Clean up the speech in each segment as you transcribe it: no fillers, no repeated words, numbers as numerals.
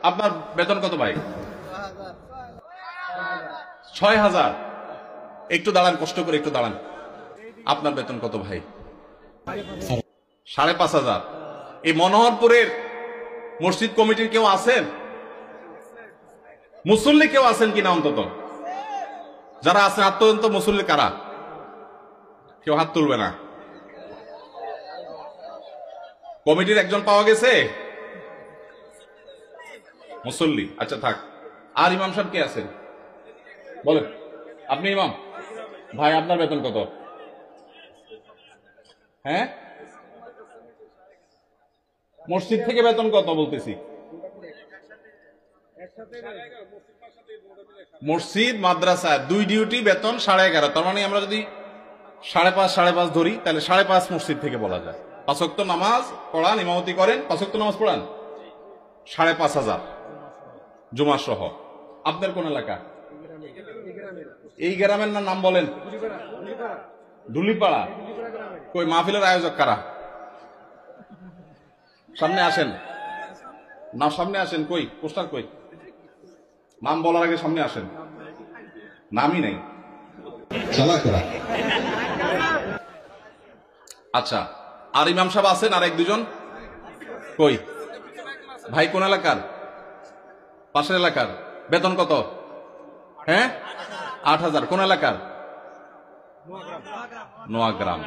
আপনার বেতন কত ভাই? ৬,০০০। একটু দাঁড়ান, কষ্ট করে একটু দাঁড়ান। আপনার বেতন কত ভাই? ৫,৫০০। এই মনোহরপুরের মসজিদ কমিটির কেউ আছেন? মুসল্লি কেউ আছেন কিনা? অন্তত যারা আছেন আত্মন্ত মুসল্লি কারা? কেউ হাত তুলবে না। কমিটির একজন পাওয়া গেছে মুসল্লি? আচ্ছা থাক। আর ইমাম সাহেব কে আছেন বলেন? আপনি ইমাম ভাই, আপনার বেতন কত? হ্যাঁ, মসজিদ থেকে বেতন কত বলতেছি? মসজিদ মাদ্রাসা দুই ডিউটি বেতন 11.5। তার মানে আমরা যদি 5.5 ধরি তাহলে 5.5 মসজিদ থেকে বলা যায়। 5 ওয়াক্ত নামাজ পড়ান, ইমামতি করেন, 5 ওয়াক্ত নামাজ পড়ান, 5,500 জুমা সহ। আপনার কোন এলাকা? এই গ্রামের নাম বলেন? ডুলিপাড়া। কই মাহফিলের আয়োজক কারা? সামনে আসেন না, সামনে আসেন। কই পোস্টার কই? নাম বলার আগে সামনে আসেন। নামই নেই। আচ্ছা, আর ইমাম সাহেব আছেন আর 1-2 জন? কই ভাই? কোন এলাকার? পাশের এলাকার। বেতন কত? হ্যাঁ, 8,000। কোন এলাকার? নোয়াগ্রাম।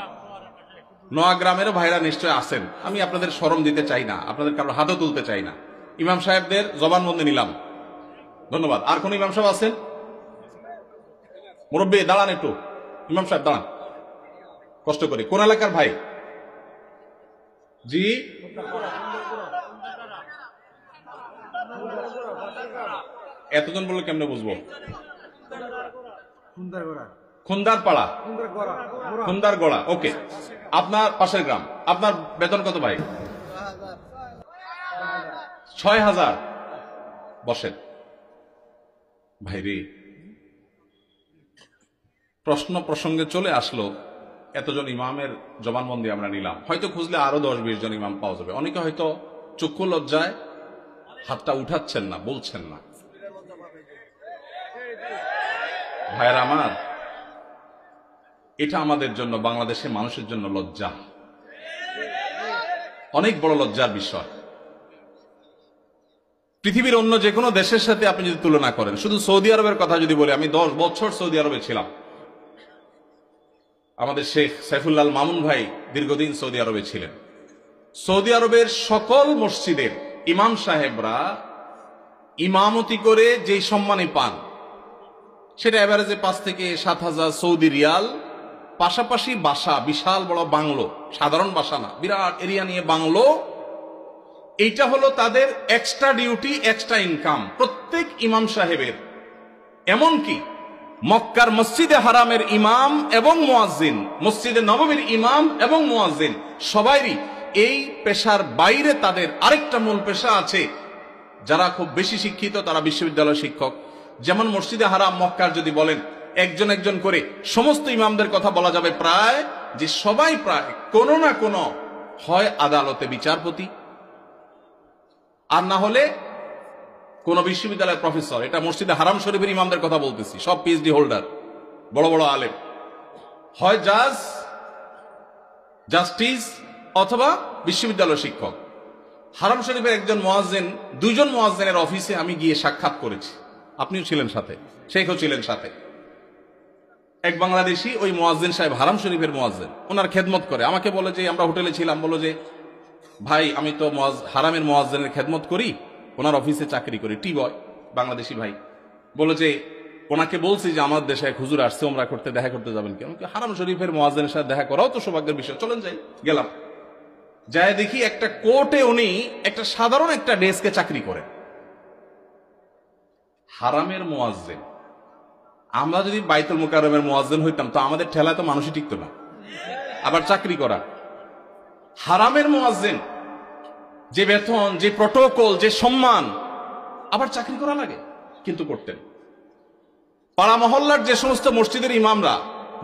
নোয়াগ্রামের ভাইরা নিশ্চয় আছেন। আমি আপনাদের শরম দিতে চাই না, আপনাদের কারো হাতও তুলতে চাই না। ইমাম সাহেবদের জবানবন্দি নিলাম, ধন্যবাদ। আর কোন ইমাম সাহেব আছেন? মুরব্বী দাঁড়ান একটু। ইমাম সাহেব দাঁড়ান, কষ্ট করে। কোন এলাকার ভাই? জি, এতজন বললে কেমনে বুঝবো? খুন্দারপাড়া, খুন্দারগড়া। ওকে, আপনার পাশের গ্রাম। আপনার বেতন কত ভাই? 6,000। বসেন ভাইরে। প্রশ্ন প্রসঙ্গে চলে আসলো, এতজন ইমামের জবানবন্দি আমরা নিলাম। হয়তো খুঁজলে আরো 10-20 জন ইমাম পাওয়া যাবে। অনেকে হয়তো চক্ষু লজ্জায় হাতটা উঠাচ্ছেন না, বলছেন না। ভাইয়ের আমার, এটা আমাদের জন্য, বাংলাদেশের মানুষের জন্য লজ্জা, অনেক বড় লজ্জার বিষয়। পৃথিবীর অন্য যে কোনো দেশের সাথে আপনি যদি তুলনা করেন, শুধু সৌদি আরবের কথা যদি বলি, আমি 10 বছর সৌদি আরবে ছিলাম। আমাদের শেখ সাইফুল্লাহ মামুন ভাই দীর্ঘদিন সৌদি আরবে ছিলেন। সৌদি আরবের সকল মসজিদের ইমাম সাহেবরা ইমামতি করে যে সম্মানী পান, সেটা এভারেজে 5 থেকে 7,000 সৌদি রিয়াল। পাশাপাশি বাসা, বিশাল বড় বাংলো, সাধারণ বাসা না, বিরাট এরিয়া নিয়ে বাংলো। এইটা হলো তাদের এক্সট্রা ডিউটি, এক্সট্রা ইনকাম প্রত্যেক ইমাম সাহেবের। এমনকি মক্কার মসজিদে হারামের ইমাম এবং মুয়াজ্জিন, মসজিদে নববীর ইমাম এবং মুয়াজ্জিন, সবাইরই এই পেশার বাইরে তাদের আরেকটা মূল পেশা আছে। যারা খুব বেশি শিক্ষিত তারা বিশ্ববিদ্যালয় শিক্ষক। যেমন মসজিদে হারাম মক্কার যদি বলেন একজন একজন করে সমস্ত ইমামদের কথা বলা যাবে প্রায়, যে সবাই প্রায় কোনো না কোনো হয় আদালতে বিচারপতি, আর না হলে কোন বিশ্ববিদ্যালয়ের প্রফেসর। এটা মসজিদে হারাম শরীফের ইমামদের কথা বলতেছি, সব পিএইচডি হোল্ডার, বড় বড় আলেম। হয় জাজ, জাস্টিস, অথবা বিশ্ববিদ্যালয় শিক্ষক। হারাম শরীফের একজন মুয়াজ্জিন, 2 জন মুয়াজ্জিনের অফিসে আমি গিয়ে সাক্ষাৎ করেছি। আপনিও ছিলেন সাথে, শেখও ছিলেন সাথে। এক বাংলাদেশি ওই মুয়াজ্জিন সাহেব, হারাম শরীফের মুয়াজ্জিন, ওনার খেদমত করে। আমাকে বলে যে, আমরা হোটেলে ছিলাম, বলো যে ভাই আমি তো হারামের মুয়াজ্জিনের খেদমত করি, ওনার অফিসে চাকরি করি, টি বয়, বাংলাদেশি ভাই। বলে যে ওনাকে বলছি যে আমার দেশে এক হুজুর আসছে, ওমরা করতে, দেখা করতে যাবেন কেন? হারাম শরীফের মুয়াজ্জিনের সাথে দেখা করাও তো সৌভাগ্যের বিষয়, চলেন যাই। গেলাম, যায় দেখি একটা কোর্টে উনি একটা সাধারণ একটা ডেস্কে চাকরি করেন, হারামের মুয়াজ্জিন। আমরা যদি বাইতুল মুকাররমের মুয়াজ্জিন হইতাম তো আমাদের ঠেলায় তো মানুষই টিকতো না, আবার চাকরি করা। হারামের মুয়াজ্জিন, যে বেতন, যে প্রটোকল, যে সম্মান, আবার চাকরি করা লাগে, কিন্তু করতেন। পাড়া মহল্লার যে সমস্ত মসজিদের ইমামরা,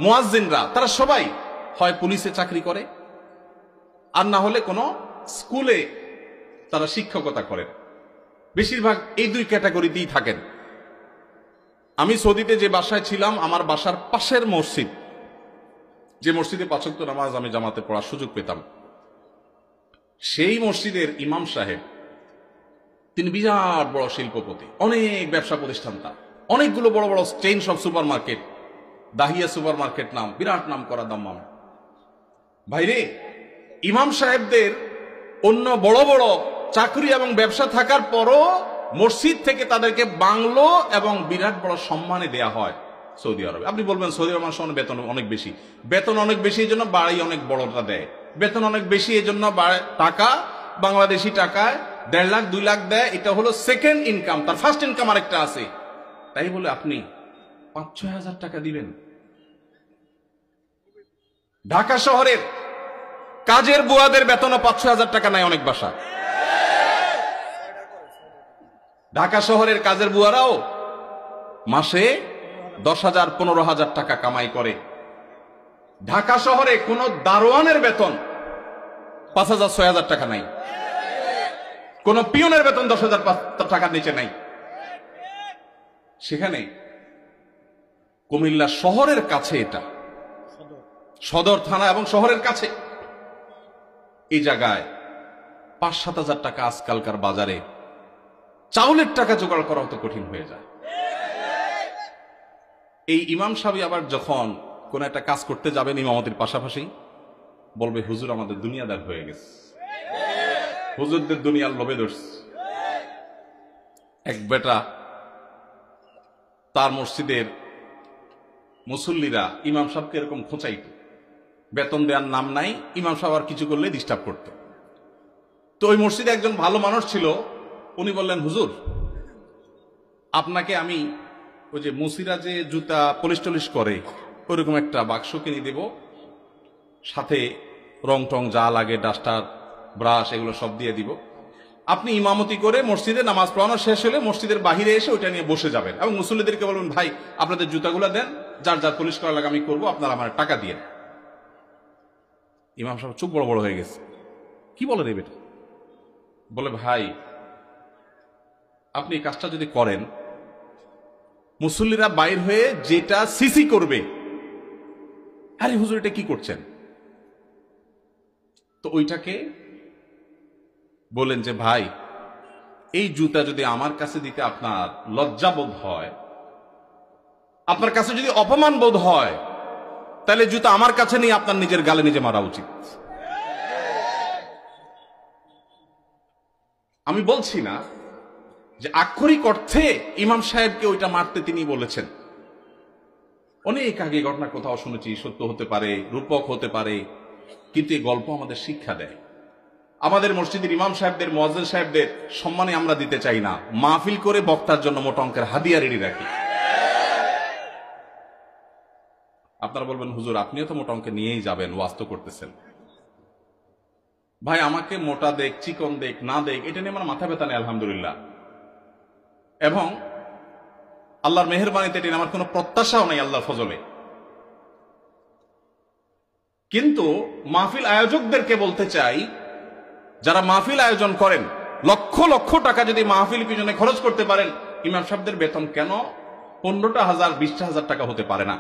মুয়াজ্জিনরা, তারা সবাই হয় পুলিশে চাকরি করে, আর না হলে কোনো স্কুলে তারা শিক্ষকতা করেন। বেশিরভাগ এই দুই ক্যাটাগরিতেই থাকেন। আমি সৌদিতে যে বাসায় ছিলাম, আমার বাসার পাশের মসজিদ, যে মসজিদে ৫ ওয়াক্ত নামাজ আমি জামাতে পড়ার সুযোগ পেতাম, সেই মসজিদের ইমাম সাহেব, তিনি বিরাট বড় শিল্পপতি, অনেক ব্যবসা প্রতিষ্ঠান, তার অনেকগুলো বড় বড় চেইন সব super market, Dahiya super market নাম, বিরাট নাম করা দাম্মাম। ভাইরে, ইমাম সাহেবদের অন্য বড় বড় চাকরি এবং ব্যবসা থাকার পরও মসজিদ থেকে তাদেরকে বাংলো এবং বিরাট বড় সম্মানে দেয়া হয় সৌদি আরবে। আপনি বলবেন সৌদি আরব মানুষের বেতন অনেক বেশি, বেতন অনেক বেশি এই জন্য বাড়ি অনেক বড়টা দেয়, বেতন অনেক বেশি এই জন্য টাকা বাংলাদেশি টাকায় ১.৫ লাখ ২ লাখ দেয়, এটা হলো সেকেন্ড ইনকাম, তার ফার্স্ট ইনকাম আরেকটা আছে। তাই বলে আপনি ৫-৬ হাজার টাকা দিবেন? ঢাকা শহরের কাজের বুয়াদের বেতনও ৫-৬ হাজার টাকা নাই অনেক বাসা। ঢাকা শহরের কাজের বুয়ারাও মাসে ১০,০০০ ১৫,০০০ টাকা কামাই করে। ঢাকা শহরে কোন দারোয়ানের বেতন ৫,০০০-৬,০০০ টাকা নাই, কোন পিয়নের বেতন ১০,০০০ টাকার নিচে নাই। সেখানে কুমিল্লা শহরের কাছে, এটা সদর থানা এবং শহরের কাছে, এই জায়গায় ৫-৭ হাজার টাকা আজকালকার বাজারে চাউলের টাকা জোগাড় করা তো কঠিন হয়ে যায়। এই ইমাম সাহেব আবার যখন কোন একটা কাজ করতে যাবেন ইমামতির পাশাপাশি বলবে, হুজুর আমাদের দুনিয়াদার হয়ে গেছে, হুজুরদের দুনিয়ার লোভে ধরছে। এক বেটা, তার মসজিদের মুসল্লিরা ইমাম সাহেবকে এরকম খোঁচাইত, বেতন দেওয়ার নাম নাই, ইমাম সাহেব আর কিছু করলে ডিস্টার্ব করত। তো ওই মসজিদে একজন ভালো মানুষ ছিল, উনি বললেন, হুজুর আপনাকে আমি ওই যে মুসিরা যে জুতা পলিশ টলিশ করে ওইরকম একটা বাক্স কিনে দেব, সাথে রং টং যা লাগে, ডাস্টার, ব্রাশ, এগুলো সব দিয়ে দিব। আপনি ইমামতি করে মসজিদে নামাজ পড়ানো শেষ হলে মসজিদের বাহিরে এসে ওইটা নিয়ে বসে যাবেন এবং মুসল্লিদেরকে বলবেন, ভাই আপনাদের জুতাগুলো দেন, যার যার পলিশ করা লাগে আমি করবো, আপনারা আমার টাকা দিয়ে। ইমাম সাহেব চোখ বড় বড় হয়ে গেছে, কি বলে রে বেটা? বলে, ভাই আপনি কাজটা যদি করেন, মুসল্লিরা বাইর হয়ে যেটা সিসি করবে, আরে হুজুর এটা কি করছেন? তো ওইটাকে বলেন যে, ভাই এই জুতা যদি আমার কাছে দিতে আপনার লজ্জা বোধ হয়, আপনার কাছে যদি অপমান বোধ হয়, তাহলে জুতা আমার কাছে নিয়ে আপনার নিজের গালে নিজে মারা উচিত। আমি বলছি না যে আক্ষরিক অর্থে ইমাম সাহেবকে ওইটা মারতে তিনি বলেছেন। অনেক আগে ঘটনা কোথাও শুনেছি, সত্য হতে পারে, রূপক হতে পারে, কিন্তু এই গল্প আমাদের শিক্ষা দেয়। আমাদের মসজিদের ইমাম সাহেবদের, মুয়াজ্জিন সাহেবদের সম্মানে আমরা দিতে চাই না, মাহফিল করে বক্তার জন্য মোটা অঙ্কের হাদিয়া রেডি রাখি। আপনারা বলবেন, হুজুর আপনিও তো মোটা অঙ্কে নিয়েই যাবেন, ওয়াজ তো করতেছেন। ভাই আমাকে মোটা দেখ, চিকন দেখ, না দেখ, এটা নিয়ে আমার মাথা ব্যথা নেই, আলহামদুলিল্লাহ। এবং আল্লাহর মেহেরবানিতে এটা আমার কোনো প্রত্যাশাও নাই আল্লাহর ফজলে। কিন্তু মাহফিল আয়োজকদেরকে বলতে চাই, যারা মাহফিল আয়োজন করেন, লক্ষ লক্ষ টাকা যদি মাহফিল পিছনে খরচ করতে পারেন, ইমাম সাহেবদের বেতন কেন 15টা হাজার 20টা হাজার টাকা হতে পারে না?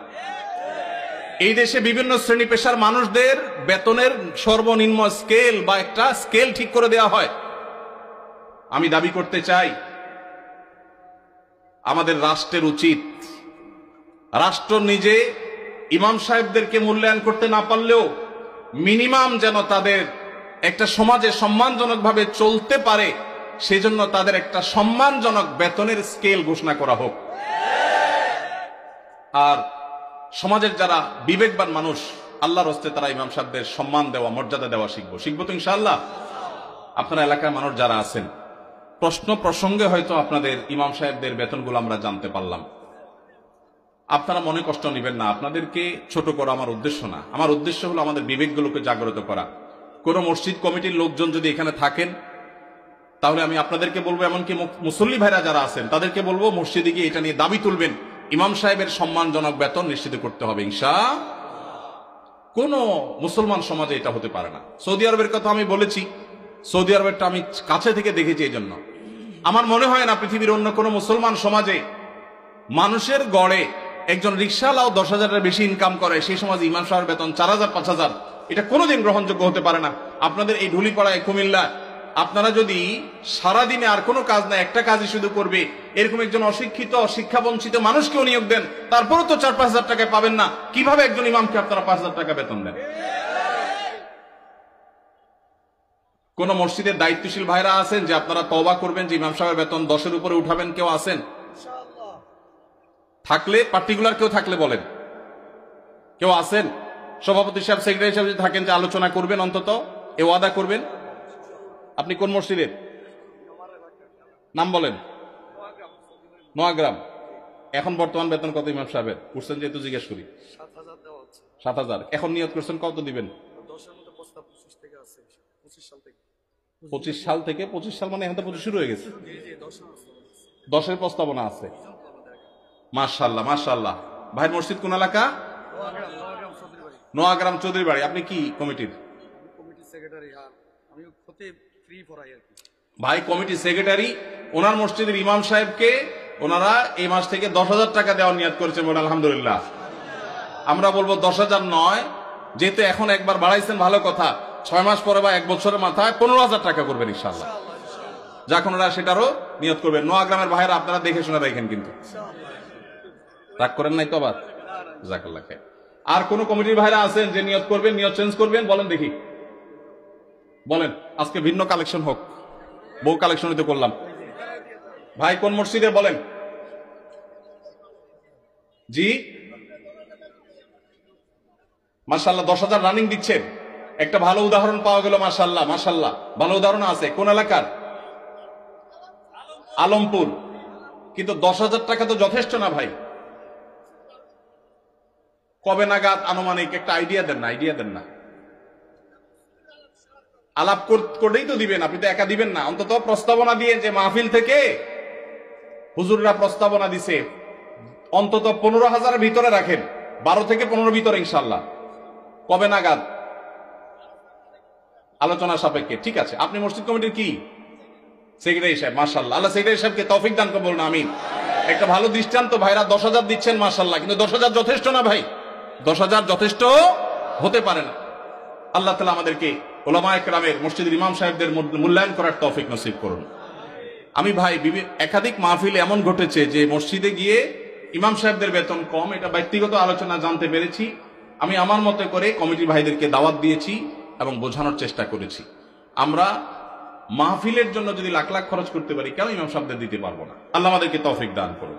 এই দেশে বিভিন্ন শ্রেণী পেশার মানুষদের বেতনের সর্বনিম্ন স্কেল বা একটা স্কেল ঠিক করে দেওয়া হয়। আমি দাবি করতে চাই, আমাদের রাষ্ট্রের উচিত, রাষ্ট্র নিজে ইমাম সাহেবদেরকে মূল্যায়ন করতে না পারলেও মিনিমাম যেন তাদের একটা সমাজে সম্মানজনকভাবে চলতে পারে, সেজন্য তাদের একটা সম্মানজনক বেতনের স্কেল ঘোষণা করা হোক। আর সমাজের যারা বিবেকবান মানুষ, আল্লাহর হস্তে তারা ইমাম সাহেবদের সম্মান দেওয়া, মর্যাদা দেওয়া শিখবো তো ইনশাআল্লাহ। আপনার এলাকার মানুষ যারা আছেন, প্রশ্ন প্রসঙ্গে হয়তো আপনাদের ইমাম সাহেবদের বেতনগুলো আমরা জানতে পারলাম, আপনারা মনে কষ্ট নেবেন না, আপনাদেরকে ছোট করা আমার উদ্দেশ্য না। আমার উদ্দেশ্য হলো আমাদের বিবেকগুলোকে জাগ্রত করা। কোন মসজিদ কমিটির লোকজন যদি এখানে থাকেন, তাহলে আমি আপনাদেরকে বলবো, এমনকি মুসল্লি ভাইরা যারা আছেন তাদেরকে বলবো, মসজিদে গিয়ে এটা নিয়ে দাবি তুলবেন, ইমাম সাহেবের সম্মানজনক বেতন নিশ্চিত করতে হবে ইনশাআল্লাহ। কোন মুসলমান সমাজে এটা হতে পারে না। সৌদি আরবের কথা আমি বলেছি, সৌদি আরবেরটা আমি কাছে থেকে দেখেছি, এই জন্য আমার মনে হয় না পৃথিবীর অন্য কোনো মুসলমান সমাজে মানুষের গড়ে একজন রিক্সাওয়ালাও 10,000-এর বেশি ইনকাম করে, সেই সমাজে ইমাম সাহেবের বেতন 4,000 5,000, এটা কোনোদিন গ্রহণযোগ্য হতে পারে না। আপনাদের এই ঢুলিপাড়ায় কুমিল্লা আপনারা যদি সারাদিনে আর কোনো কাজ না, একটা কাজই শুধু করবে, এরকম একজন অশিক্ষিত শিক্ষা বঞ্চিত মানুষকেও নিয়োগ দেন, তারপরও তো 4-5 হাজার টাকায় পাবেন না। কিভাবে একজন ইমামকে আপনারা 5,000 টাকা বেতন দেন? কোন মসজিদের দায়িত্বশীল ভাইরা আছেন যে আপনারা তওবা করবেন যে ইমাম সাহেবের বেতন 10-এর উপরে উঠাবেন? কেউ আছেন? থাকলে পার্টিকুলার কেউ থাকলে বলেন। কেউ আছেন? সভাপতি সাহেব, সেক্রেটারি সাহেব যদি থাকেন যে আলোচনা করবেন, অন্তত এ ওয়াদা করবেন। আপনি কোন মসজিদের নাম বলেন? নোয়াগ্রাম। এখন বর্তমান বেতন কত ইমাম সাহেবের? উঠছেন যেহেতু জিজ্ঞেস করি। 7,000। এখন নিয়ত করছেন কত দিবেন? 25 সাল থেকে। 25 সাল মানে এখন তো 25 শুরু হয়ে গেছে। 10-এর প্রস্তাবনা আছে। মাশাআল্লাহ মাশাআল্লাহ। ভাইয়ের মসজিদ কোন এলাকা? নোয়াগ্রাম চৌধুরী বাড়ি। আপনি কি কমিটির? ভাই কমিটি সেক্রেটারি। ওনার মসজিদের ইমাম সাহেবকে ওনারা এই মাস থেকে 10,000 টাকা দেওয়ার নিয়ত করেছেন। বলে আলহামদুলিল্লাহ। আমরা বলবো 10,000 নয়, যেহেতু এখন একবার বাড়াইছেন ভালো কথা, 6 মাস পরে বা 1 বছরের মাথায় 15,000 টাকা করবেন ইনশাআল্লাহ। যখন ওরা সেটারও নিয়ত করবেন। নোয়াগ্রামের ভাইরা আপনারা দেখে শুনে রাখেন, কিন্তু রাগ করেন নাই তো আবার? জাযাকাল্লাহ খাইর। আর কোন কমিটির ভাইরা আছেন যে নিয়ত করবেন, নিয়ত চেঞ্জ করবেন? বলেন দেখি, বলেন। আজকে ভিন্ন কালেকশন হোক, বউ কালেকশন তো করলাম। ভাই কোন মসজিদে বলেন? জি মাশাআল্লাহ। 10,000 রানিং দিচ্ছেন, একটা ভালো উদাহরণ পাওয়া গেল। মাশাআল্লাহ মাশাআল্লাহ, ভালো উদাহরণ আছে। কোন এলাকার? আলমপুর। কিন্তু 10,000 টাকা তো যথেষ্ট না ভাই। কবে নাগাদ আনুমানিক একটা আইডিয়া দেন না? আইডিয়া দেন না, আলাপ করেই তো দিবেন। আপনি তো একা দিবেন না, অন্তত প্রস্তাবনা দিয়ে যে মাহফিল থেকে হুজুররা প্রস্তাবনা দিছে, অন্তত 15,000-এর ভিতরে রাখেন, 12 থেকে 15 ভিতরে ইনশাআল্লাহ। কবে নাগাদ? আলোচনা সাপেক্ষে। ঠিক আছে। আপনি মসজিদ কমিটির কি? সেক্রেটারি সাহেব। মাশাআল্লাহ, আল্লাহ সেক্রেটারি সাহেবকে তৌফিক দান করুন, বলুন আমিন। একটা ভালো দৃষ্টান্ত। ভাইরা 10,000 দিচ্ছেন মাশাআল্লাহ, কিন্তু 10,000 যথেষ্ট না ভাই। 10,000 যথেষ্ট হতে পারে না। আল্লাহ তাআলা আমাদেরকে উলামায়ে কেরামের, মসজিদের ইমাম সাহেবদের মূল্যায়ন করার তৌফিক নসিব করুন। আমি ভাই একাধিক মাহফিলে এমন ঘটেছে যে মসজিদে গিয়ে ইমাম সাহেবদের বেতন কম, এটা ব্যক্তিগত আলোচনা জানতে পেরেছি। আমি আমার মতে করে কমিটির ভাইদেরকে দাওয়াত দিয়েছি এবং বোঝানোর চেষ্টা করেছি। আমরা মাহফিলের জন্য যদি লাখ লাখ খরচ করতে পারি, কেন ইমাম সাহেবদের দিতে পারবো না? আল্লাহ আমাদেরকে তৌফিক দান করুন।